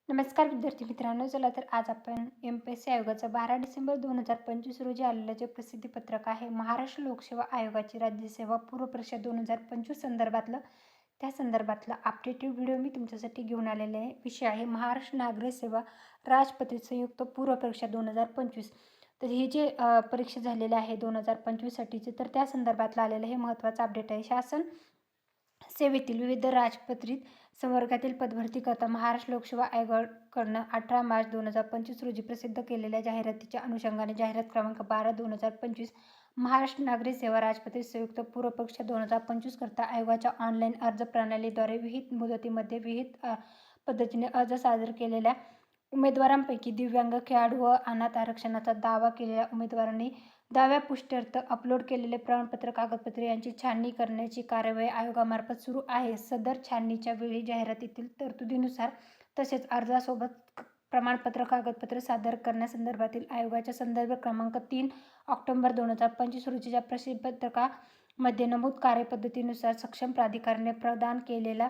नमस्कार विद्यार्थी मित्रांनो. चला तर आज आपण एम-पी-एस-सी आयोगाचं 12 डिसेंबर 2025 रोजी आलेलं जे प्रसिद्धीपत्रक आहे, महाराष्ट्र लोकसेवा आयोगाची राज्यसेवा पूर्व परीक्षा 2025 त्या संदर्भातला अपडेटेड व्हिडिओ मी तुमच्यासाठी घेऊन आलेले आहे. विषय आहे महाराष्ट्र नागरिक सेवा राजपत्रित संयुक्त पूर्व परीक्षा 2025. तर ही जे परीक्षा झालेली आहे 2025 साठीची, तर त्या संदर्भातलं आलेलं हे महत्त्वाचं अपडेट आहे. शासन सेवेतील विविध राजपत्रित संवर्गातील पदभरती करता महाराष्ट्र लोकसेवा आयोगाकडून 18 मार्च 2025 रोजी प्रसिद्ध केलेल्या जाहिरातीच्या अनुषंगाने जाहिरात क्रमांक 12/2025 महाराष्ट्र नागरी सेवा राजपत्रित संयुक्त पूर्व परीक्षा 2025 करता आयोगाच्या ऑनलाईन अर्ज प्रणालीद्वारे विहित मुदतीमध्ये विहित पद्धतीने अर्ज सादर केलेल्या उमेदवारांपैकी दिव्यांग, खेळाडू व अनाथ आरक्षणाचा दावा केलेल्या उमेदवारांनी दाव्या पुष्ट्यर्थ अपलोड केलेले प्रमाणपत्र, कागदपत्रे यांची छाननी करण्याची कार्यवाही आयोगामार्फत सुरू आहे. सदर छाननीच्या वेळी जाहिरातीतील तरतुदीनुसार तसेच अर्जासोबत प्रमाणपत्र, कागदपत्र सादर करण्यासंदर्भातील आयोगाच्या संदर्भ क्रमांक 3 ऑक्टोबर 2025 रोजीच्या प्रसिद्धीपत्रकामध्ये नमूद कार्यपद्धतीनुसार सक्षम प्राधिकाऱ्याने प्रदान केलेला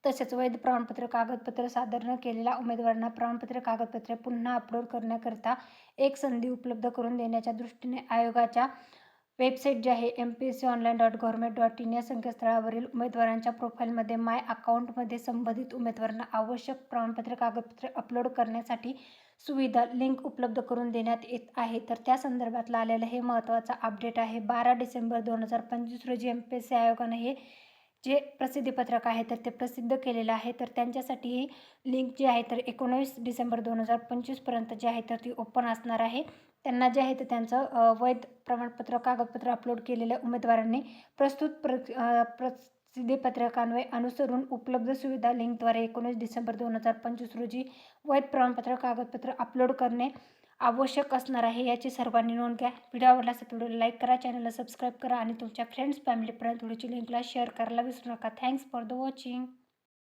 तसेच वैध प्रमाणपत्र, कागदपत्र सादर न केलेल्या उमेदवारांना प्रमाणपत्र, कागदपत्रे पुन्हा अपलोड करण्याकरिता एक संधी उपलब्ध करून देण्याच्या दृष्टीने आयोगाच्या वेबसाईट जी आहे mpsconline.government.in या संकेतस्थळावरील उमेदवारांच्या प्रोफाईलमध्ये माय अकाउंटमध्ये संबंधित उमेदवारांना आवश्यक प्रमाणपत्र, कागदपत्रे अपलोड करण्यासाठी सुविधा लिंक उपलब्ध करून देण्यात येत आहे. तर त्या संदर्भातलं आलेलं हे महत्त्वाचं अपडेट आहे. 12 डिसेंबर 2025 रोजी एम-पी-एस-सी आयोगाने हे जे प्रसिद्धीपत्रक आहे तर ते प्रसिद्ध केलेलं आहे. तर त्यांच्यासाठी ही लिंक जी आहे तर 19 डिसेंबर 2025 पर्यंत जी आहे तर ती ओपन असणार आहे. त्यांना जे आहे तर त्यांचं वैध प्रमाणपत्र, कागदपत्र अपलोड केलेल्या उमेदवारांनी प्रस्तुत प्रसिद्धीपत्रकान्वये अनुसरून उपलब्ध सुविधा लिंकद्वारे 19 डिसेंबर 2025 रोजी वैध प्रमाणपत्र, कागदपत्र अपलोड करणे आवश्यक असणार आहे. याची सर्वांनी नोंद घ्या. व्हिडिओ आवडला असेल तर व्हिडिओला लाईक करा, चॅनलला सबस्क्राईब करा आणि तुमच्या फ्रेंड्स फॅमिलीपर्यंत व्हिडिओची लिंकला शेअर करायला विसरू नका. Thanks for the watching.